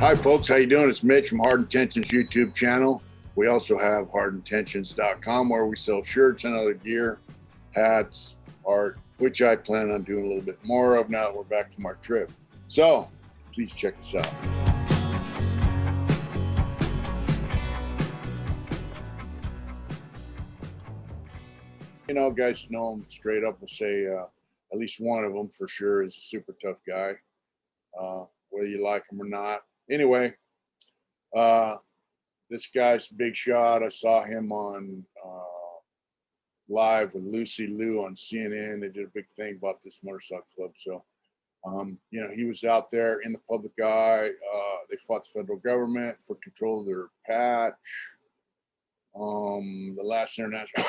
Hi folks, how you doing? It's Mitch from Hard Intentions YouTube channel. We also have HARDINTENTIONS.com where we sell shirts and other gear, hats, art, which I plan on doing a little bit more of now that we're back from our trip. So please check us out. You know, guys know him straight up will say at least one of them for sure is a super tough guy, whether you like him or not. Anyway, this guy's a big shot. I saw him on live with Lucy Liu on CNN. They did a big thing about this motorcycle club. So, you know, he was out there in the public eye. They fought the federal government for control of their patch. The last international,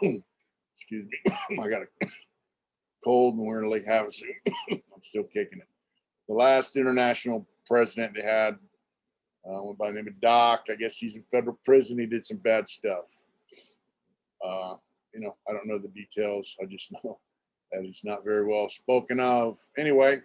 excuse me, I got a cold and we're in Lake Havasu. I'm still kicking it. The last international president they had, went by the name of Doc. I guess he's in federal prison. He did some bad stuff. You know, I don't know the details. I just know that he's not very well spoken of. Anyway,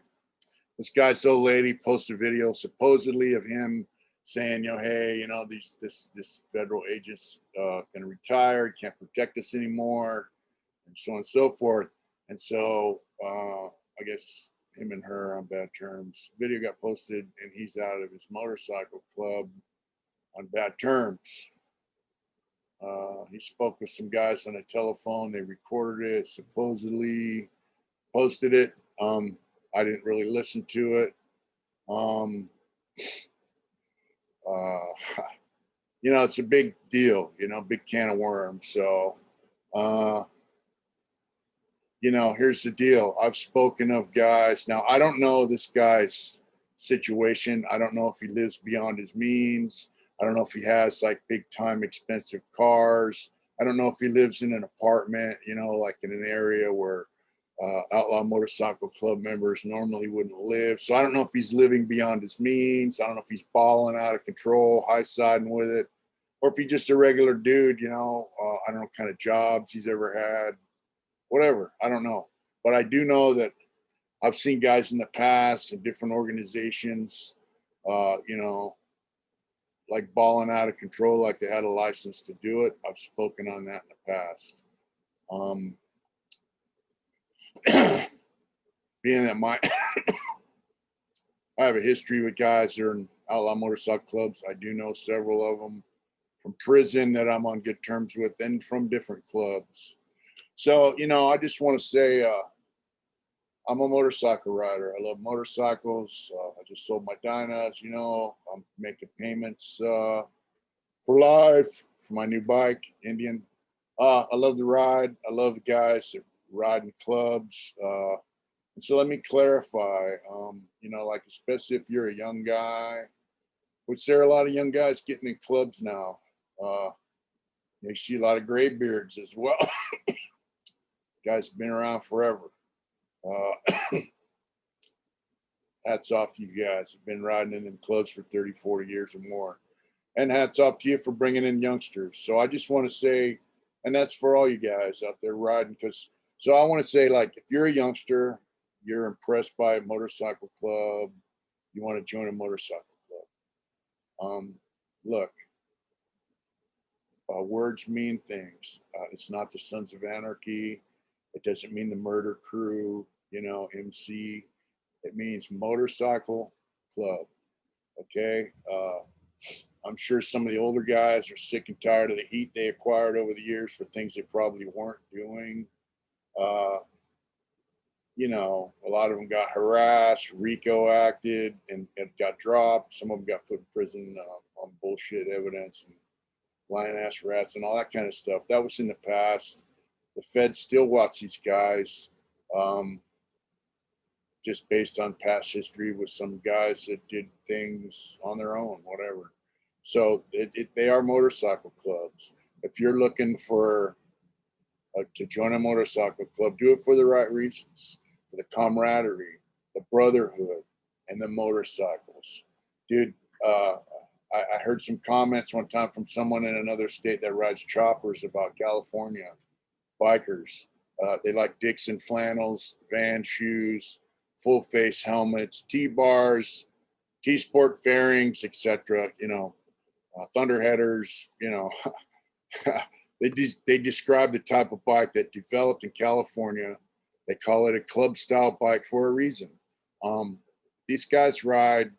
this guy's old lady posted a video supposedly of him saying, you know, hey, you know, this federal agent's gonna retire, he can't protect us anymore, and so on and so forth. And so I guess him and her on bad terms. Video got posted and he's out of his motorcycle club on bad terms. He spoke with some guys on a telephone. They recorded it, supposedly posted it. I didn't really listen to it. You know, it's a big deal, you know, big can of worms. So, you know, here's the deal. I've spoken of guys. Now, I don't know this guy's situation. I don't know if he lives beyond his means. I don't know if he has like big time expensive cars. I don't know if he lives in an apartment, you know, like in an area where Outlaw Motorcycle Club members normally wouldn't live. So I don't know if he's living beyond his means. I don't know if he's balling out of control, high siding with it, or if he's just a regular dude, you know. I don't know what kind of jobs he's ever had, whatever. I don't know. But I do know that I've seen guys in the past in different organizations, you know, like balling out of control, like they had a license to do it. I've spoken on that in the past. Being that I have a history with guys that are in outlaw motorcycle clubs. I do know several of them from prison that I'm on good terms with and from different clubs. So, you know, I just want to say I'm a motorcycle rider. I love motorcycles. I just sold my Dynas, you know. I'm making payments for life for my new bike, Indian. I love to ride. I love the guys that ride in clubs. And so let me clarify, you know, like especially if you're a young guy, which there are a lot of young guys getting in clubs now. You see a lot of graybeards as well. Guys have been around forever. Hats off to you guys. Have been riding in them clubs for 30, 40 years or more. And hats off to you for bringing in youngsters. So I just want to say, and that's for all you guys out there riding, so I want to say, like, if you're a youngster, you're impressed by a motorcycle club, you want to join a motorcycle club. Look, words mean things. It's not the Sons of Anarchy. It doesn't mean the murder crew, you know, MC. It means motorcycle club. Okay. I'm sure some of the older guys are sick and tired of the heat they acquired over the years for things they probably weren't doing. You know, a lot of them got harassed, RICO acted, and got dropped. Some of them got put in prison on bullshit evidence and lying ass rats and all that kind of stuff. That was in the past. The feds still watch these guys, just based on past history with some guys that did things on their own, whatever. So they are motorcycle clubs. If you're looking for to join a motorcycle club, do it for the right reasons, for the camaraderie, the brotherhood, and the motorcycles. Dude, I heard some comments one time from someone in another state that rides choppers about California bikers. They like Dixon flannels, Van shoes, full face helmets, T-bars, T-Sport fairings, etc. You know, Thunderheaders. You know, they describe the type of bike that developed in California. They call it a club style bike for a reason. These guys ride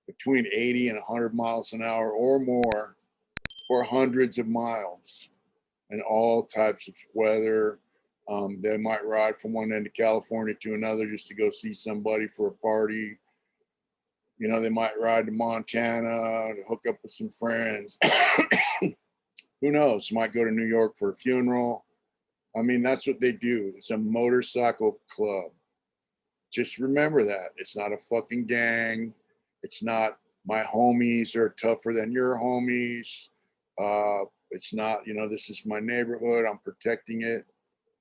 between 80 and 100 miles an hour or more for hundreds of miles in all types of weather. They might ride from one end of California to another just to go see somebody for a party. You know, they might ride to Montana to hook up with some friends. Who knows? Might go to New York for a funeral. I mean, that's what they do. It's a motorcycle club. Just remember that. It's not a fucking gang. It's not my homies are tougher than your homies. It's not, you know, this is my neighborhood. I'm protecting it.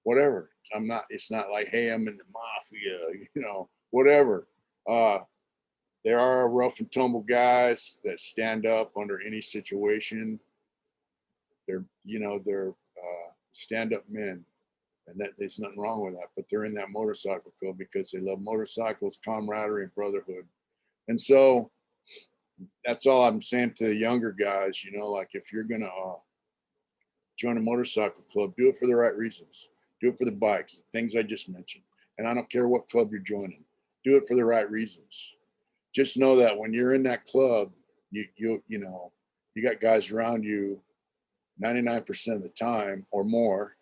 Whatever. I'm not, it's not like, hey, I'm in the mafia, you know, whatever. There are rough and tumble guys that stand up under any situation. They're, you know, they're stand-up men, and that there's nothing wrong with that. But they're in that motorcycle club because they love motorcycles, camaraderie, and brotherhood. And so that's all I'm saying to the younger guys. You know, like if you're gonna join a motorcycle club, do it for the right reasons. Do it for the bikes, the things I just mentioned. And I don't care what club you're joining. Do it for the right reasons. Just know that when you're in that club, you know, you got guys around you 99% of the time or more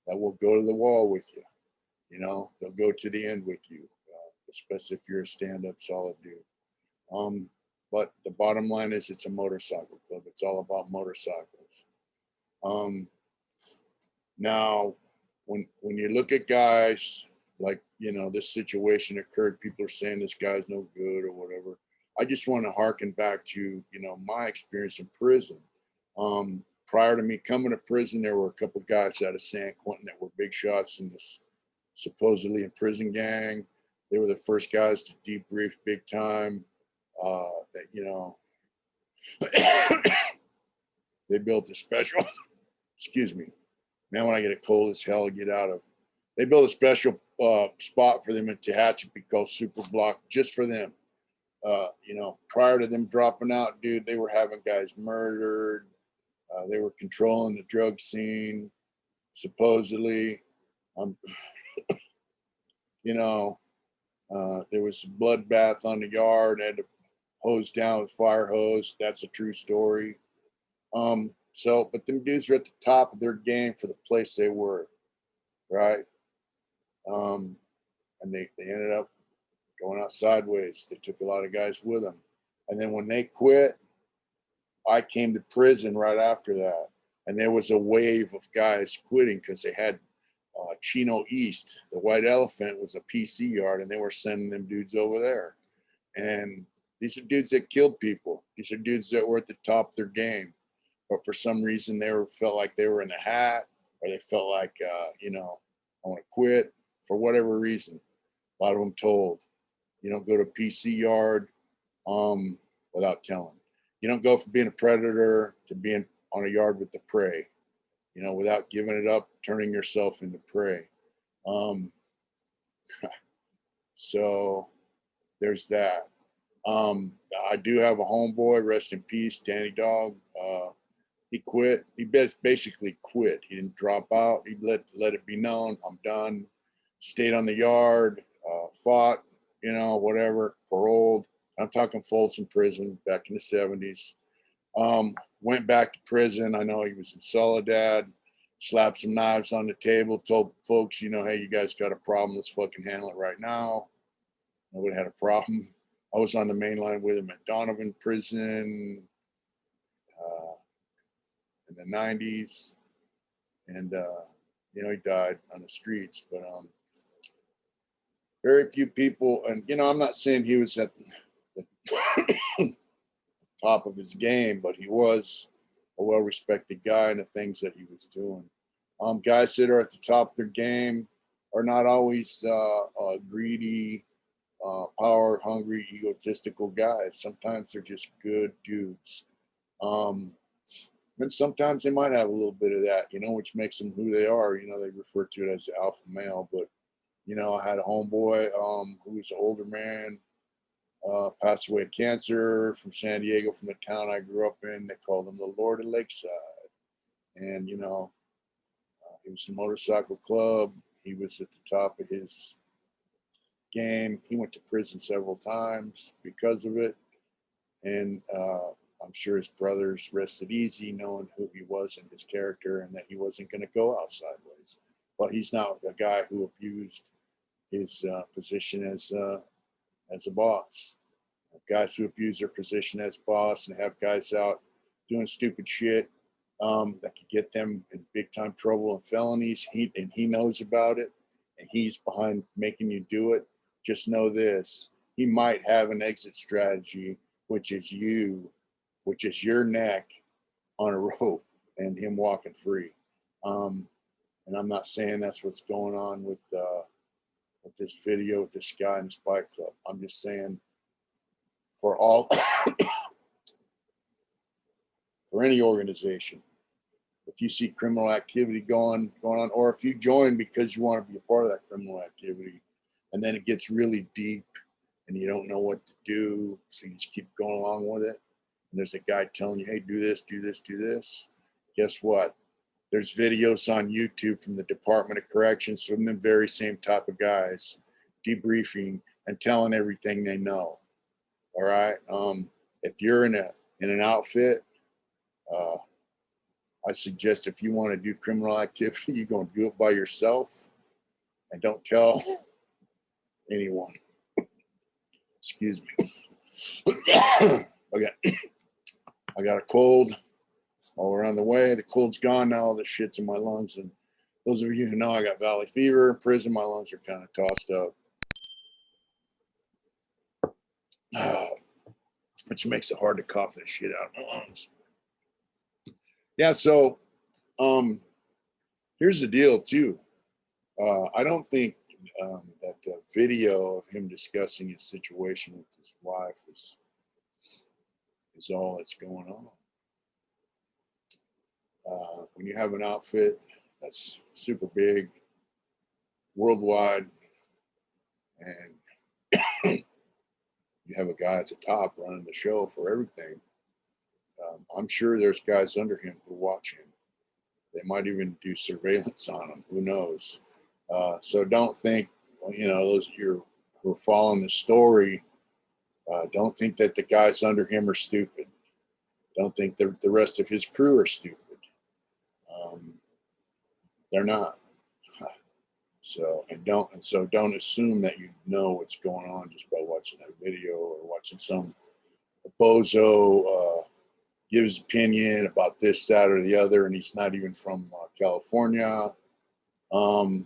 that will go to the wall with you. You know, they'll go to the end with you, especially if you're a stand-up solid dude. But the bottom line is it's a motorcycle club. It's all about motorcycles. Now, when you look at guys like, you know, this situation occurred, people are saying this guy's no good or whatever. I just want to harken back to, you know, my experience in prison. Prior to me coming to prison, there were a couple of guys out of San Quentin that were big shots in this supposedly in prison gang. They were the first guys to debrief big time. That, you know, they built a special, excuse me, man, when I get a cold as hell, I get out of. They built a special spot for them in Tehachapi called Super Block just for them. You know, prior to them dropping out, dude, they were having guys murdered. They were controlling the drug scene, supposedly. You know, there was a bloodbath on the yard. They had to hose down with fire hose. That's a true story. So, but them dudes are at the top of their game for the place they were, right? And they ended up going out sideways. They took a lot of guys with them. And then when they quit, I came to prison right after that. And there was a wave of guys quitting because they had Chino East, the White Elephant was a PC yard, and they were sending them dudes over there. And these are dudes that killed people. These are dudes that were at the top of their game. But for some reason, felt like they were in the hat, or they felt like, you know, I want to quit for whatever reason. A lot of them told, you don't go to PC yard without telling. You don't go from being a predator to being on a yard with the prey, you know, without giving it up, turning yourself into prey. So there's that. I do have a homeboy, rest in peace, Danny Dog. He quit. He basically quit. He didn't drop out. He let it be known, I'm done. Stayed on the yard, fought, you know, whatever, paroled. I'm talking Folsom Prison back in the 70s. Went back to prison. I know he was in Soledad, slapped some knives on the table, told folks, you know, hey, you guys got a problem. Let's fucking handle it right now. Nobody had a problem. I was on the main line with him at Donovan Prison in the 90s. And, you know, he died on the streets. But very few people, and, you know, I'm not saying he was at the top of his game, but he was a well-respected guy in the things that he was doing. Guys that are at the top of their game are not always greedy, power-hungry, egotistical guys. Sometimes they're just good dudes. And sometimes they might have a little bit of that, you know, which makes them who they are. You know, they refer to it as the alpha male. But, you know, I had a homeboy who was an older man. passed away of cancer, from San Diego, from the town I grew up in. They called him the Lord of Lakeside. And, you know, he was in a motorcycle club. He was at the top of his game. He went to prison several times because of it. And I'm sure his brothers rested easy knowing who he was and his character, and that he wasn't going to go out sideways. But he's not a guy who abused his position as a boss. Guys who abuse their position as boss and have guys out doing stupid shit that could get them in big time trouble and felonies. He knows about it, and he's behind making you do it. Just know this: he might have an exit strategy, which is your neck on a rope and him walking free. And I'm not saying that's what's going on with this video with this guy in this bike club. I'm just saying, for all for any organization, if you see criminal activity going on, or if you join because you want to be a part of that criminal activity, and then it gets really deep and you don't know what to do, so you just keep going along with it, and there's a guy telling you, hey, do this, do this, do this, guess what? There's videos on YouTube from the Department of Corrections from the very same type of guys debriefing and telling everything they know. All right. If you're in an outfit, I suggest if you want to do criminal activity, you're going to do it by yourself and don't tell anyone. Excuse me. Okay. I got a cold. While we're on the way, the cold's gone now. All the shit's in my lungs. And those of you who know, I got valley fever. In prison, my lungs are kind of tossed up. Which makes it hard to cough this shit out of my lungs. Yeah, so here's the deal too. I don't think that the video of him discussing his situation with his wife is all that's going on. When you have an outfit that's super big, worldwide, and you have a guy at the top running the show for everything, I'm sure there's guys under him who watch him. They might even do surveillance on him. Who knows? So don't think, you know, those of you who are following the story, don't think that the guys under him are stupid. Don't think the rest of his crew are stupid. They're not. So don't assume that you know what's going on just by watching that video or watching some bozo give his opinion about this, that, or the other, and he's not even from California. You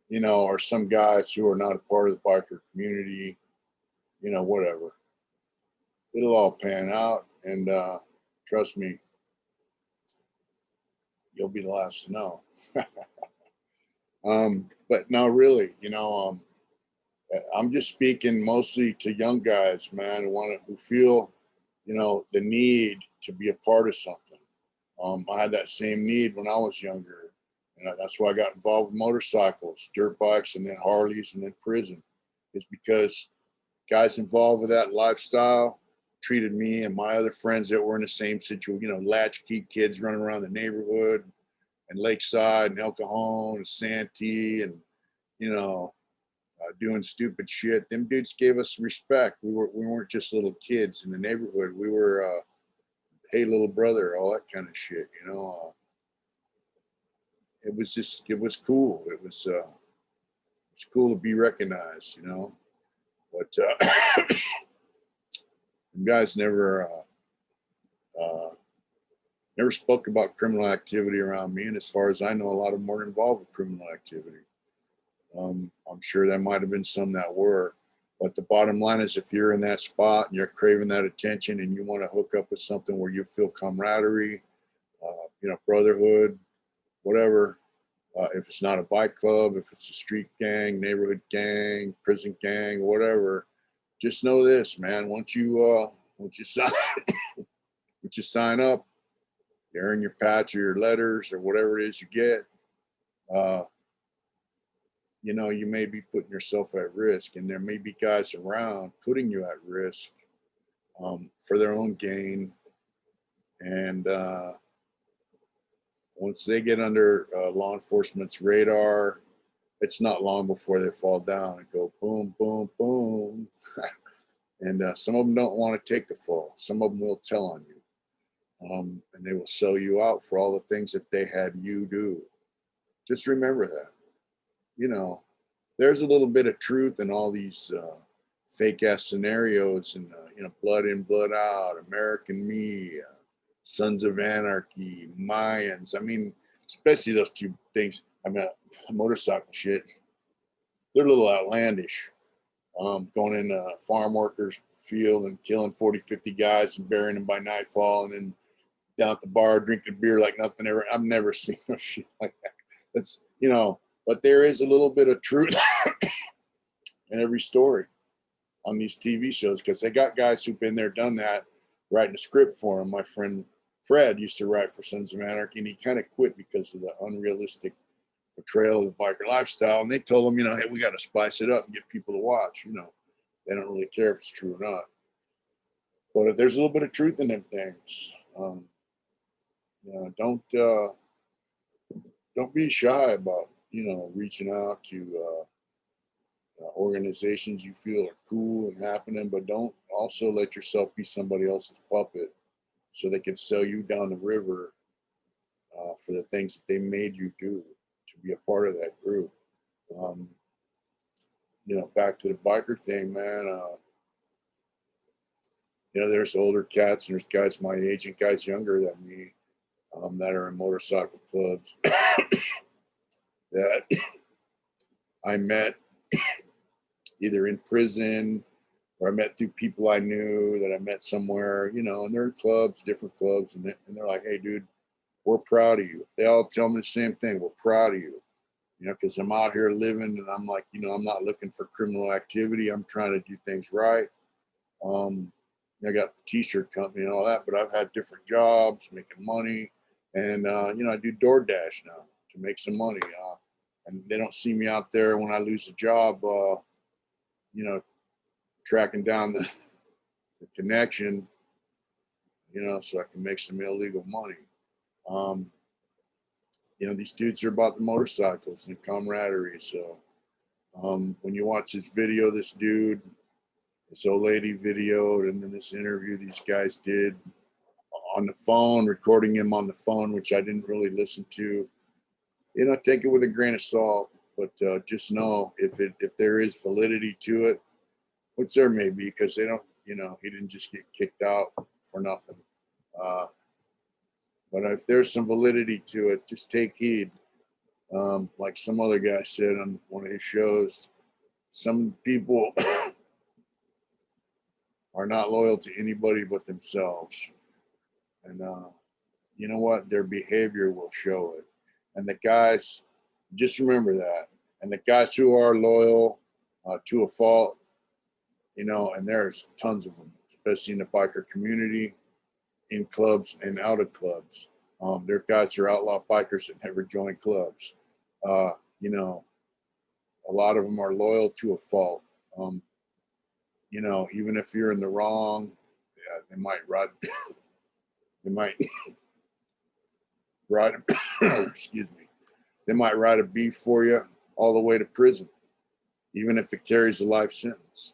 know, or some guys who are not a part of the biker community. You know, whatever. It'll all pan out, and trust me, you'll be the last to know. But no, really, you know, I'm just speaking mostly to young guys, man, who feel, you know, the need to be a part of something. I had that same need when I was younger, and that's why I got involved with motorcycles, dirt bikes, and then Harleys, and then prison. Is because guys involved with that lifestyle treated me and my other friends that were in the same situation, you know, latchkey kids running around the neighborhood and Lakeside and El Cajon and Santee and, you know, doing stupid shit. Them dudes gave us respect. We weren't just little kids in the neighborhood. We were, hey, little brother, all that kind of shit, you know. It was cool. It was cool to be recognized, you know. But guys never spoke about criminal activity around me, and as far as I know, a lot of them weren't involved with criminal activity. I'm sure there might have been some that were, but the bottom line is, if you're in that spot and you're craving that attention and you want to hook up with something where you feel camaraderie, you know, brotherhood, whatever, if it's not a bike club, if it's a street gang, neighborhood gang, prison gang, whatever, just know this, man. Once you sign up, you earn your patch or your letters or whatever it is you get. you know, you may be putting yourself at risk, and there may be guys around putting you at risk for their own gain. And once they get under law enforcement's radar, it's not long before they fall down and go boom, boom, boom. And some of them don't want to take the fall. Some of them will tell on you. And they will sell you out for all the things that they had you do. Just remember that. You know, there's a little bit of truth in all these fake ass scenarios and, you know, blood in, blood out, American Me, Sons of Anarchy, Mayans. I mean, especially those two things. I mean, motorcycle shit, they're a little outlandish. Going in a farm workers field and killing 40, 50 guys and burying them by nightfall, and then down at the bar drinking beer like nothing ever. I've never seen no shit like that. That's, you know, but there is a little bit of truth in every story on these TV shows, because they got guys who've been there, done that, writing a script for them. My friend Fred used to write for Sons of Anarchy, and he kind of quit because of the unrealistic portrayal of the biker lifestyle. And they told him, you know, hey, we got to spice it up and get people to watch. You know, they don't really care if it's true or not. But there's a little bit of truth in them things. You know, don't be shy about, you know, reaching out to organizations you feel are cool and happening, but don't also let yourself be somebody else's puppet so they can sell you down the river for the things that they made you do to be a part of that group. You know, back to the biker thing, man. You know, there's older cats and there's guys my age and guys younger than me that are in motorcycle clubs that I met either in prison or I met through people I knew that I met somewhere, you know, and they're in clubs, different clubs, and they're like, hey, dude, we're proud of you. They all tell me the same thing. We're proud of you, you know, because I'm out here living, and I'm like, you know, I'm not looking for criminal activity. I'm trying to do things right. I got the T-shirt company and all that, but I've had different jobs making money, and you know, I do DoorDash now to make some money. And they don't see me out there when I lose a job, you know, tracking down the connection, you know, so I can make some illegal money. You know, these dudes are about the motorcycles and camaraderie. So when you watch this video, this dude, this old lady videoed, and then this interview these guys did on the phone, recording him on the phone, which I didn't really listen to, you know, take it with a grain of salt. But just know if there is validity to it, which there may be, because they don't, you know, he didn't just get kicked out for nothing. But if there's some validity to it, just take heed. Like some other guy said on one of his shows, some people are not loyal to anybody but themselves. And you know what? Their behavior will show it. And the guys, just remember that. And the guys who are loyal to a fault, you know, and there's tons of them, especially in the biker community, in clubs and out of clubs. There are guys who are outlaw bikers that never join clubs. You know, a lot of them are loyal to a fault. You know, even if you're in the wrong, yeah, they might ride. They might ride. Excuse me. They might ride a beef for you all the way to prison, even if it carries a life sentence.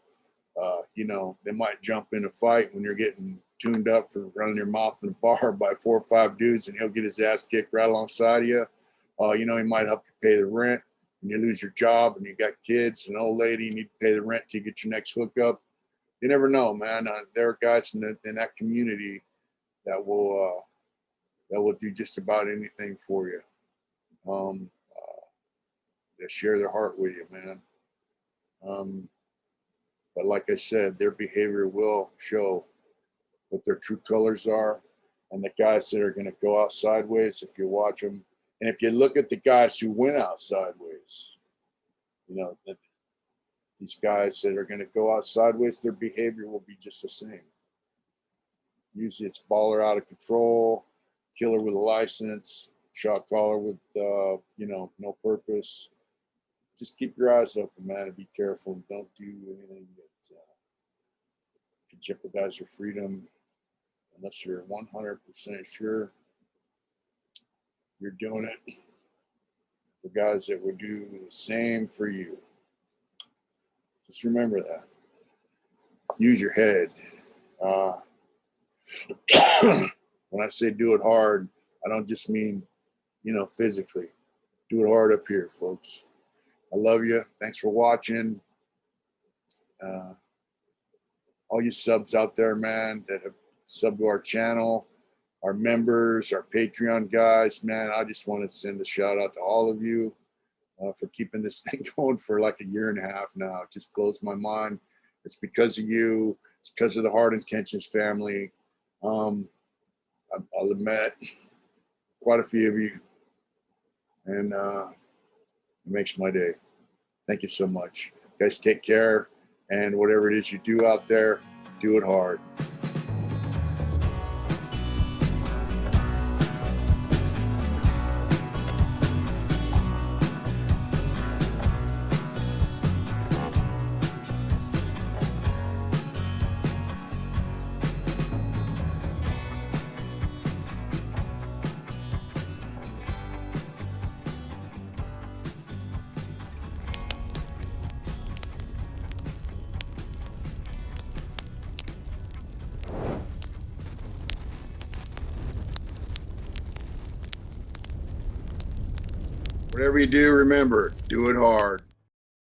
You know, they might jump in a fight when you're getting tuned up for running your mouth in a bar by 4 or 5 dudes, and he'll get his ass kicked right alongside of you. You know, he might help you pay the rent when you lose your job and you got kids, an old lady, you need to pay the rent till you get your next hookup. You never know, man. There are guys in that community that will do just about anything for you. They share their heart with you, man. But like I said, their behavior will show what their true colors are. And the guys that are going to go out sideways, if you watch them, and if you look at the guys who went out sideways, you know, these guys that are going to go out sideways, their behavior will be just the same. Usually it's baller out of control, killer with a license, shot caller with, you know, no purpose, just keep your eyes open, man, and be careful. And don't do anything that could jeopardize your freedom unless you're 100% sure you're doing it for guys that would do the same for you. Just remember that. Use your head. When I say do it hard, I don't just mean, physically. Do it hard up here, folks. I love you. Thanks for watching. All you subs out there, man, that have subbed to our channel, our members, our Patreon guys, man, I just want to send a shout out to all of you for keeping this thing going for like a year and a half now. It just blows my mind. It's because of you. It's because of the Hard Intentions family. I'll admit quite a few of you, and it makes my day. Thank you so much. Guys, take care, and whatever it is you do out there, do it hard. Whatever you do, remember, do it hard.